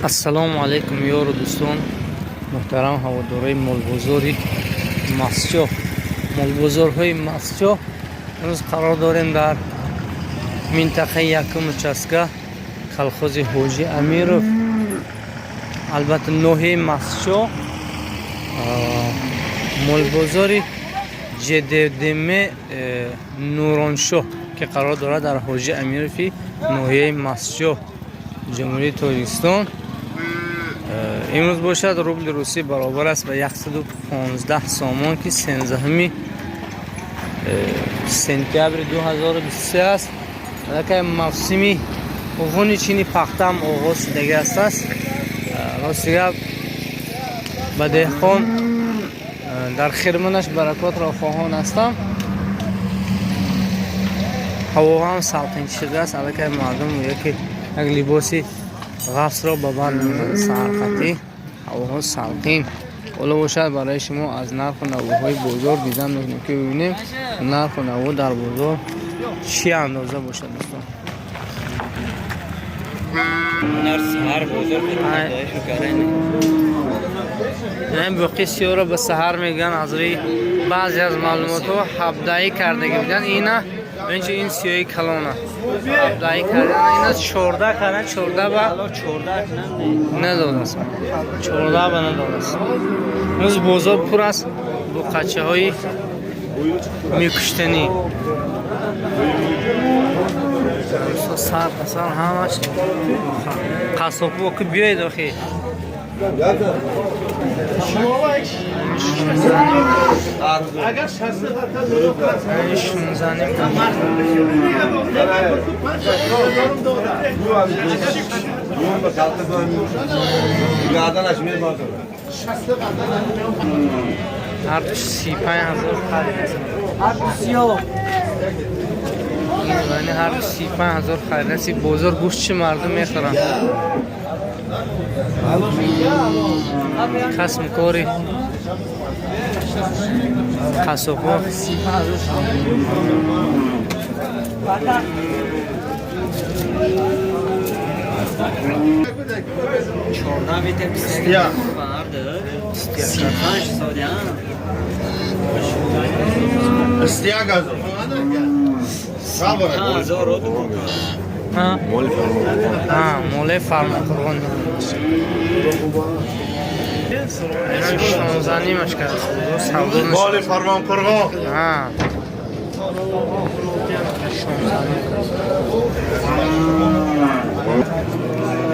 ассалому алайкум ёру дӯстон муҳтарам ҳаводорои молбозори масҷоҳ. молбозорҳои масҷоҳ имрӯз қарор дорем дар минтақаи якум участка колхози ҳоҷи амиров, албатта ноҳияи масҷоҳ, молбозори ҷддм нуроншоҳ ки қарор дорад дар ҳоҷи амирови ноҳияи масҷоҳ, ҷумҳурии Тоҷикистон. имрӯз бошад рубли русӣ баробар аст ба 115 сомон ки 13 сентябри 2023 аст. аллакай мавсими ғуни чини пахтаам оғоз шудагӣ ҳастааст. рости гап ба деҳқон дар хирманаш баракотро хоҳон ҳастам. ҳаво ҳам салқин шудааст. аллакай мардум як либоси ғафсро ба бар намуданд. саҳарқатӣ ҳавоҳо салқин. ҳоло бошад барои шумо аз нарху навӯҳои бозор дидан мекунем ки бибинем нарху навӯ дар бозор чӣ андоза бошад. дӯстон боқи сиёро ба саҳар мегӯянд. аз рӯи баъзе аз маълумотҳо ҳабдаӣ кардагӣ буданд. ина инчи ин сиёҳи калона ҳабдаӣ кардан, ина 14 кардан. 14 ба надодаст. 14 ба надодаст. имрӯз бозор пур аст бо қачаҳои мекуштанӣ. сар пасар ҳамаш қасsobо ки биёед охи. اگر 60 هر 35,000 خرید. یعنی هر 35,000 خرید است. بازار گوشت چه مردم میخورن؟ قسم کاری قصاب‌ها 14 موله فرمانقرغان 16 نیمش کرد. مال فرمانقرغان.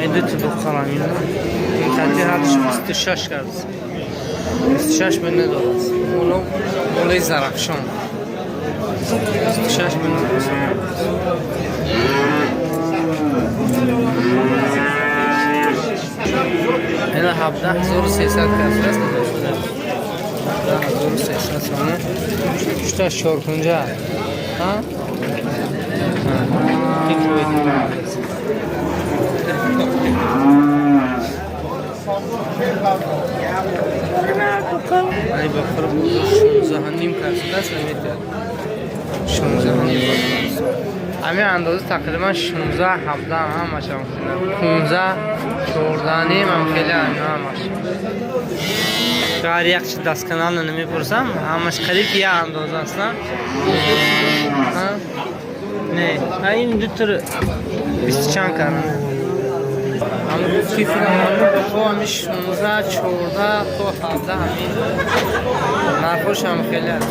ایده تو بخورم این خطی هرش 26 کرد. 26 به ندارد. موله زرفشان 26 به ندارد. اینا 17,300 کسر است. 17,300 سامه شتا شور کنجا ای بخور 16 نیم کسر است. 16 نیم همه اندازه تقریبا 16 17 هم ماشم 15 14 نیم هم خیلی هم ماشم. اگر یک چیز دست کانال نمیپرسم همش قریب یه اندازه است. نه این دو تر 20 چند کردن. اما کیف نمونه بخو همیش 16 14 تا 17 همین نرخوش هم خیلی هست.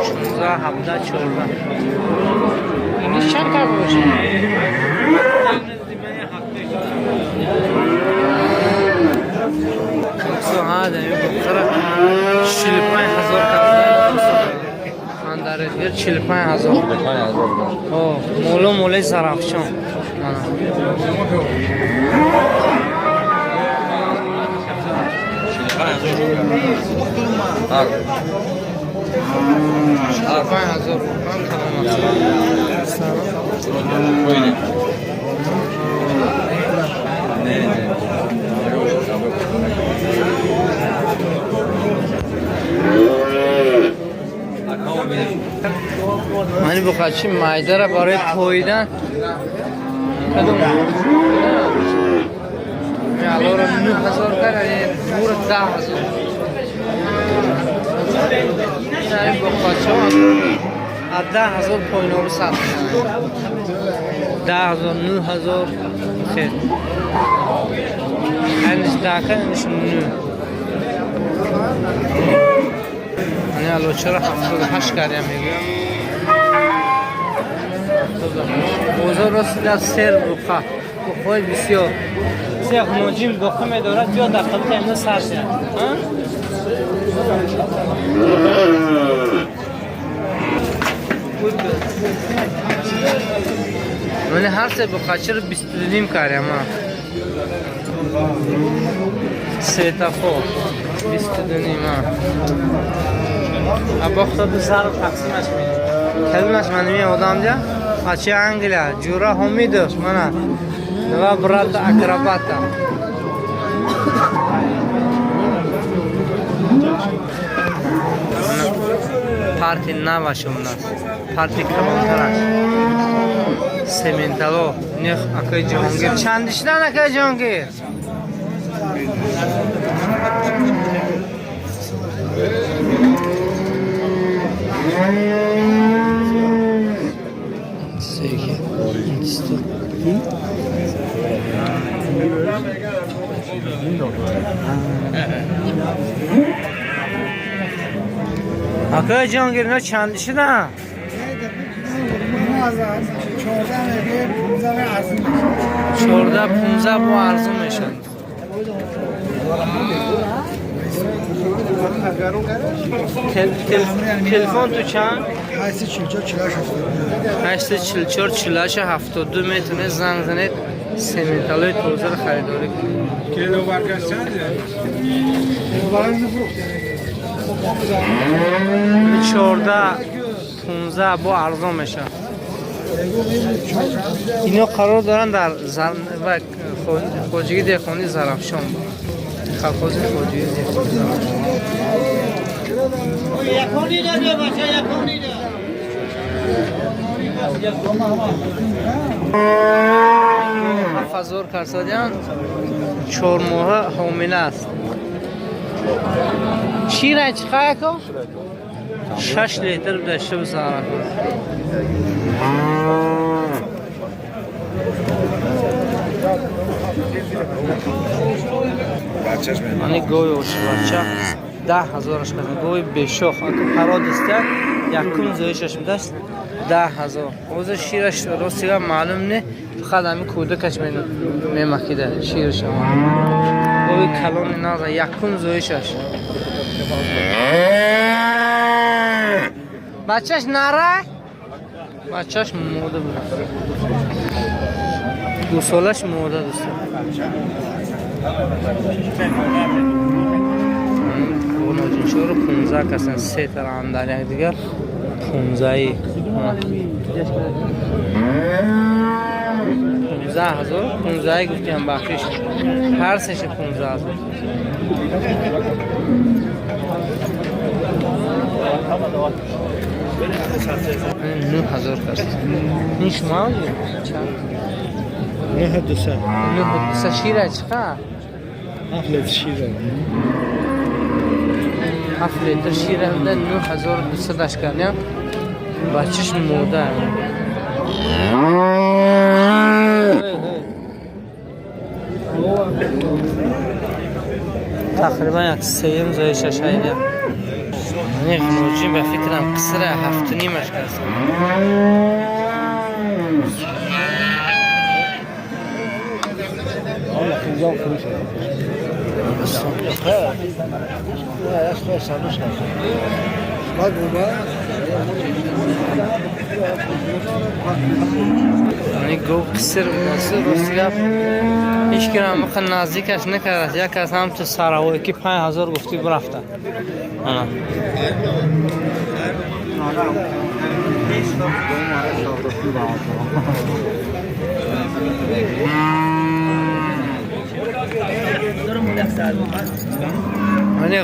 16 17 14 اینیش چند کرد باشه؟ کلسو ها دمی بخوره 45,000 کرد. من در ادگر 45,000. موله زرفشان من بخواهی مایده را برای پاییدن همین الان رو 9000 کرد دور 10000 این با قاچه از 10000 پایین رو سخت 10000 9000 خیر اینش داکن اینش 9 الان چرا 78 کردیم میگم اوضاع راستی از سر بخواه بخواه بسیار سیخ نوجیم بخواه میدارد بیا در قبط اینه سر شد من هر سه بخواه چرا 22 کاریم سه تفا 22 باختا به سر تقسیمش میدیم کلمش من میگم آدم دیا بچه انگلیا جورا همیدوش منه نوا برات اقرباتا پارتی نباشه مناس پارتی کلانتراش سمنتالو نخ اکای جهانگیر چندش دن اکای جهانگیر Akay Cihangir ne çandişi da? 14 15 bu arzum میشن. تلفن تو چند؟ 844 چلاش 72 میتونه زنگ زنید سمنتالوی توزه رو خریداری کنید. کیلو برگشت چنده؟ 14 15 با ارزان میشه. اینا قرار دارن در خواجگی دهقانی زرافشان خلخوزی خواجگی دهقانی زرافشان یکونی داره باشه یکونی داره 7000 کرسادیان 4 ماه حامله است چی را چقدر کن؟ 6 لیتر داشته بزاره کن یعنی گوی اوچه بچه 10,000 کردن گوی بشوخ اگه پرا دسته یکم زویشش میدست 10,000 اوزه شیرش راستی معلوم نه فقط همین کودکش میمکیده شیرش گوی کلون نازه یکم زویشش بچهش نره بچهش موده بود 2 سالش موده دوسته اونجا رو 15 کسن 3 تا هم در یک دیگر 15 ای 15,000 15 ای گفتیم باقیش هر سهش 15,000 9,000 کست نیش مالی نه دوسه نه دوسه شیره چقدر 7 لیتر شیره 7 لیتر شیره هنده 9,200 داشت کردیم بچهش موده تقریبا یک سیم زای ششایده من خنوجی به فکرم قصر 7.5 کرد یعنی گو قصر روسیه هیچ کرم مخل نزدیکش نکرد یک از هم تو سراوی که 5,000 گفتی برفته من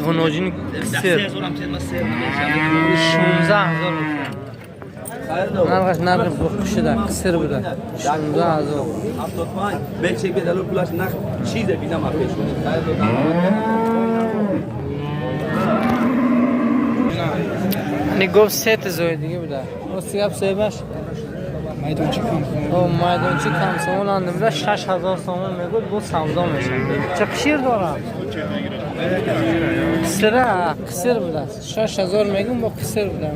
غنوجین قصر 16,000 نرخش بخشده قصر بوده 16000 75 بچه که دلو پولش نخ چیزه بینم پیش یعنی گفت 3 تا زوی دیگه بوده راستی گفت سیبش Maydonchi kam. مایدانچی کم سامان اندم بوده 6000 سامان میگود بود سودا میشه چه قشیر دارم قصر بوده 6000 میگم با قصر بوده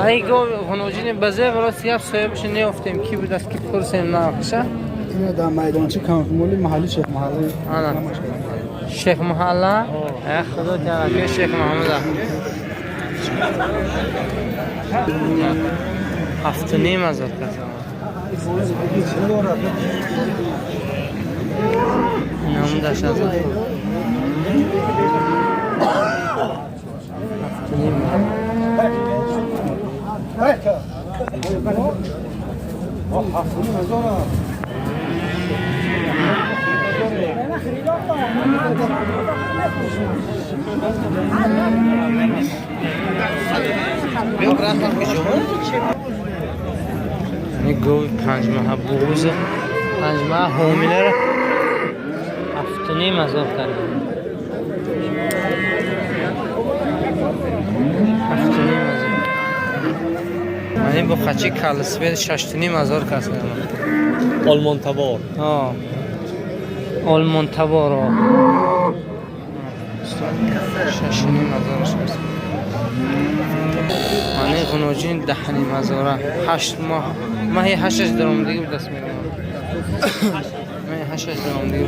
ای گو خنوجین بزه براستی گفت سیبش نیافتیم کی بوده است کی پرسیم ناقشه Ina da maydonchi kam. Moli mahalli Sheikh mahalli. آنا شیخ محله خدا تعالی شیخ محمد 7500 کسا نام داشت از یعنی گوی 5 ماه بوز 5 ماه حامله را 7500 کرده 7500 یعنی با خچی کالسوید 6500 کسا آلمان تبار آلمان تبار 6500 یعنی خنوجین 10000 8 ماه ماهی 8 درم دیگه دست میگیرم ماهی 8 درم دیگه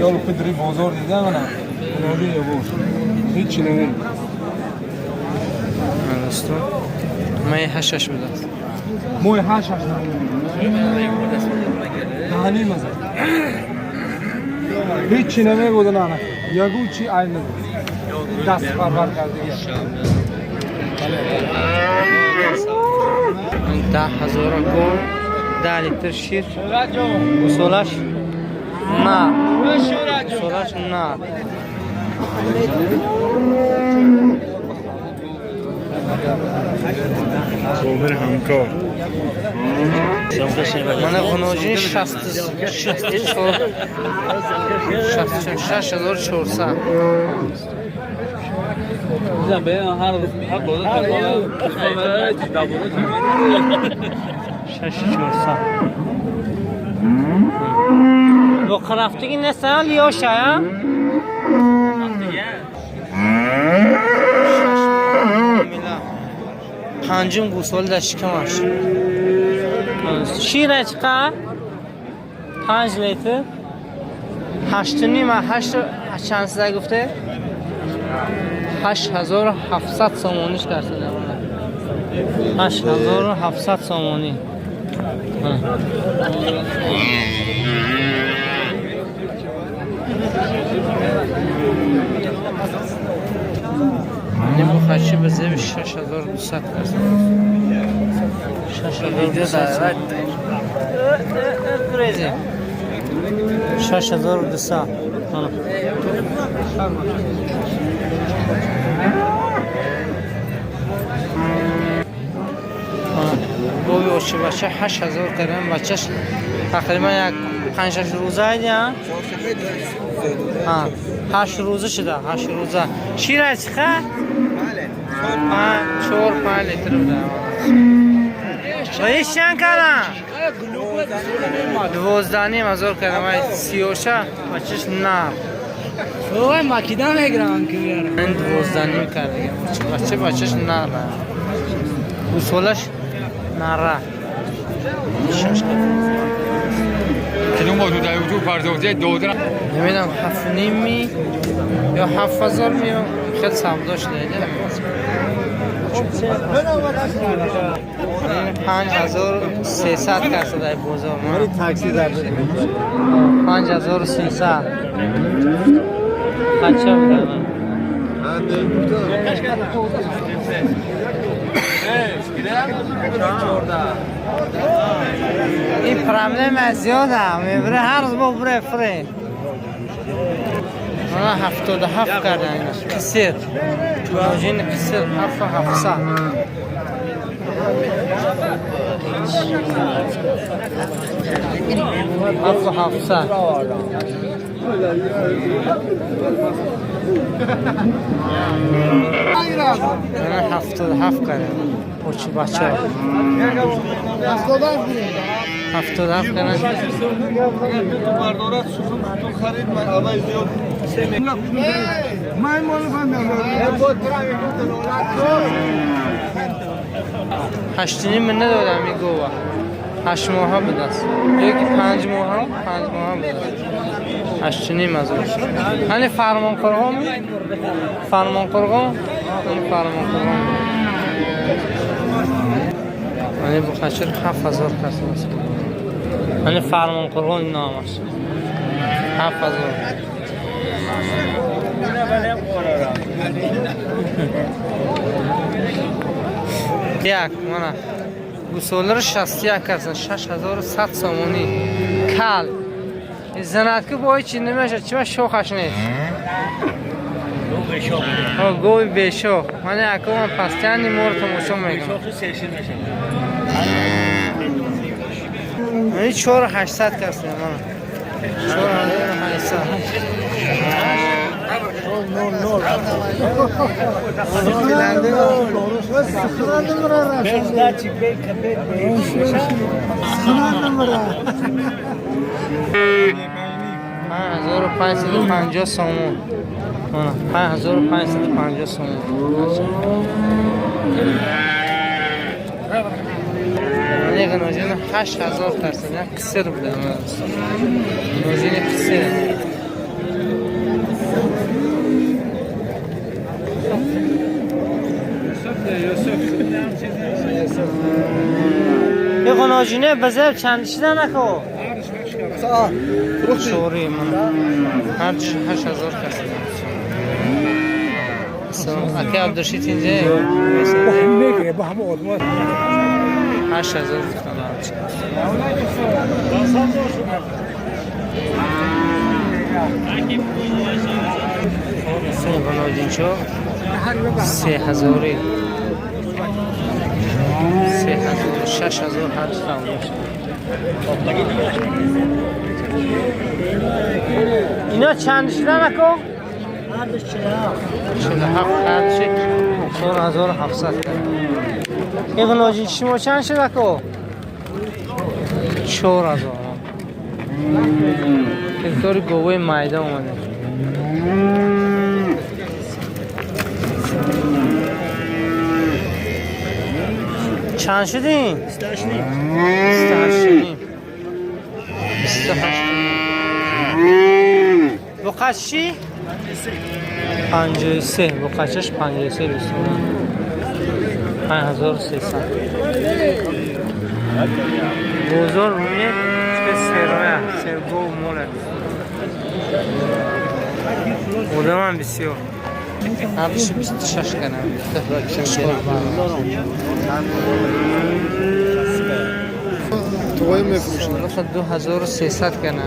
Yol pidri bozor دیدم نه. Moli yavur. هیچ نمی. درستو ماهی 8 بوده موی 8 دهانی مزه. هیچ نمیگود نه. یگو چی عین نگود. دست برابر کرده. 10000 گل 10 لیتر شیر اصولش نه اصولش نه Sober hamkar. من خنوجین 6400 به هر با خرافتگی نستن لیاشه ها پنجم گوسول داشت کماش شیر چقدر 5 لیتر 8 نیم 8 چند سده گفته 8700 سامانیش کرده 8700 سامانی نمو خرچی به زیب 6200 کرده 6200 کریزی 6200 گوی اوچه بچه 8000 کرده بچهش تقریبا یک 5-6 روزه هایدی ها 8 روزه شده 8 روزه شیر از چخه؟ 4-5 لیتر بوده رئیس چند کردن؟ 12000 کردم 36 بچهش نه اوه ماکیده میگرم که بیارم من 12 کردم بچهش نه اصولش نره کدوم موضوع در وجود پرداخته دودن نمیدونم 7.5 یا 7000 خیلی سوداش دیده 5300 کرده در بازار ما تاکسی در 5300 بچه بوده من این پرابلم از زیاده میبره هر روز با بره فری انا 77 کردن اینش کسیر نوجین کسیر 7700 7700 انا 77 کردن اوچی بچه 77 کردن هشتینی من ندادم این گوه 8 ماه بود است یکی 5 ماه بود است هشتینی مزور هنی فرمان قرغام فرمان قرغام هنی بخشر 7000 کسی است هنی فرمان قرغام نامش 7000 یک مانا گوسولر 61 کردن 6100 سومونی کال زنات که باید چی نمیشه چی شوخش نیست گوی بیشو من اکوم پستانی مورد تماشا میکنم من 4800 کردن مانا 4800 5550 سومون 5550 سومون یک نوجین 8000 درصد یک کسر بوده نوجین کسر یه قناجینه بزرگ چند شده نکو شوری من هر 8000 کسی اکی عبدالشید اینجا میگه با همه آدم 8000 سه قناجین چو 3000 6000 هر سال اینا چند شده نکو؟ 47 خرد شد 4700 این قناجین شما چند شده کو؟ 4000 تکتور گوه مایده اومده چند شدیم؟ 28 بقاش چی؟ 53 بقاشش 53 بستونم 5300 بزرگ رومیه که سرگو موله بوده من بسیار هرش 26 کنم توی میفروشن مثلا 2300 کنم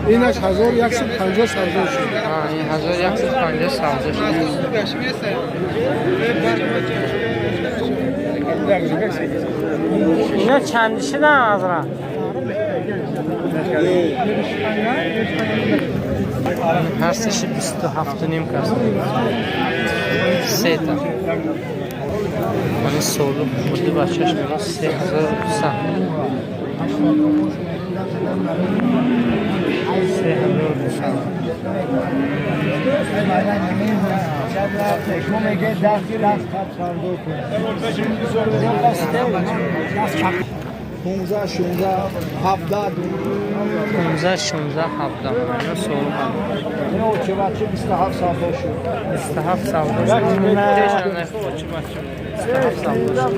اینش 1150 سودا شد این 1150 سودا شد اینا چند شدن حضرت هر سهش 27 نیم کست 3 تا من سولو بوده بچهش میگه 3200 15 16 17 15 16 17 من سولو اینو چه بچه 27 سودا شد 27 سودا شد نه چه بچه 27 سودا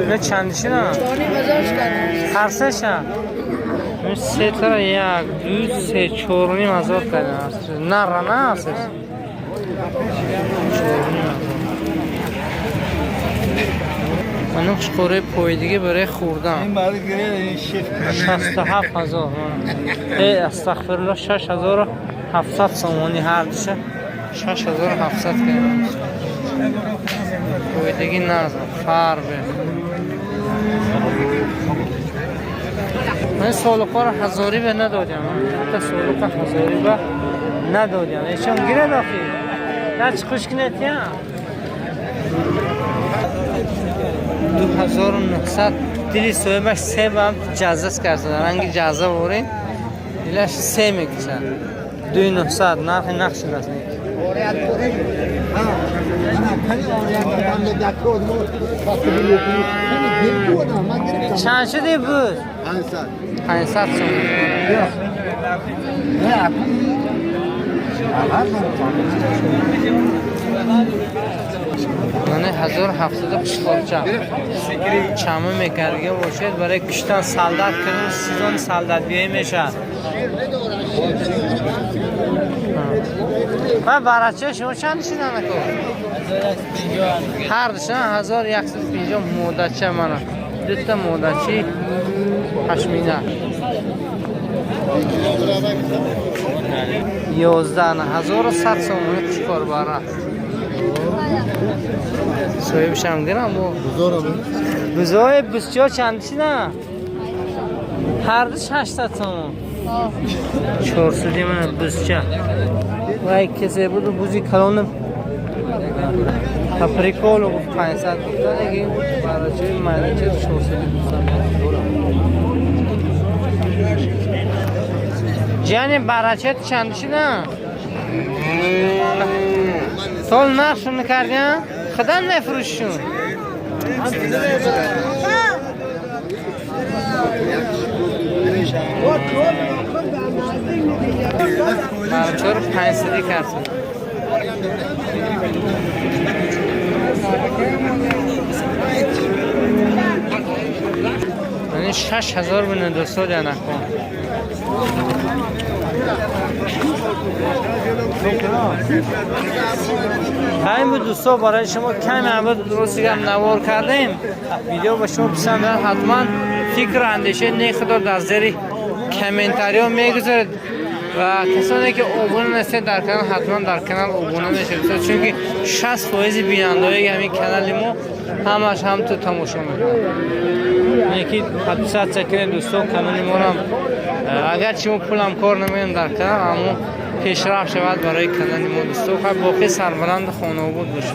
نه چندشی نه؟ هر سه شن این سه تا یک دو سه چهار و نیم هزار کردن است نه را نه است چهار و نیم هزار من نقش خوره پایدگی برای خوردم این بعد گریه این شیف 67,000 استغفرالله 6,700 سومانی هر دوشه 6,700 کردم پایدگی نزم فر به من سالوکا را هزاری به ندادیم تا سالوکا هزاری به ندادیم ایشان گیره داخل نه چه خوشک نتیم 2,900 دیلی صاحبش سه با هم جزاست کرده رنگی جزا بورین دیلش سه میکشن 2,900 نرخ نقش دست نیست چند شدی بود؟ 500 سوم من 1,700 پشخورچه چمه میکرگه باشید برای کشتن سلدت کنیم سیزان سلدت بیایی میشه و برچه شما چند شیدن نکن؟ هر دشتن 1,150 مودچه منه دوتا مودچی پشمینه 11,100 سومونی پشکار باره صاحبش هم گرم بزای بسیار چندشی نه هر دوش 800 تومن 400 من بسیار و یک کسی بود و بوزی کلونم پاپریکولو گفت 500 گفتن اگه برای چه منیچه 400 گفتن جانی برای چندشی نه سال نقشون نکردیم خدا نفروششون برچه رو 500 کردیم یعنی 6,000 بینه دوستو جا نکن همین بود دوستا برای شما کمی عباد درستی هم نوار کردیم ویدیو با شما پسند حتما فکر اندیشه نیخدار در زیر کامنتاری ها میگذارید و کسانی که ابونه نستید در کانال حتما در کانال ابونه میشید چون که 60% بیننده های همین کانال ما همش هم تو تماشا میکنن یکی حدثت چکنید دوستا کانال ما هم اگر چی ما پولم کار نمیم در کانال اما پیشرفت شود برای کانال ما دوستا باقی سربلند خانه بود باشید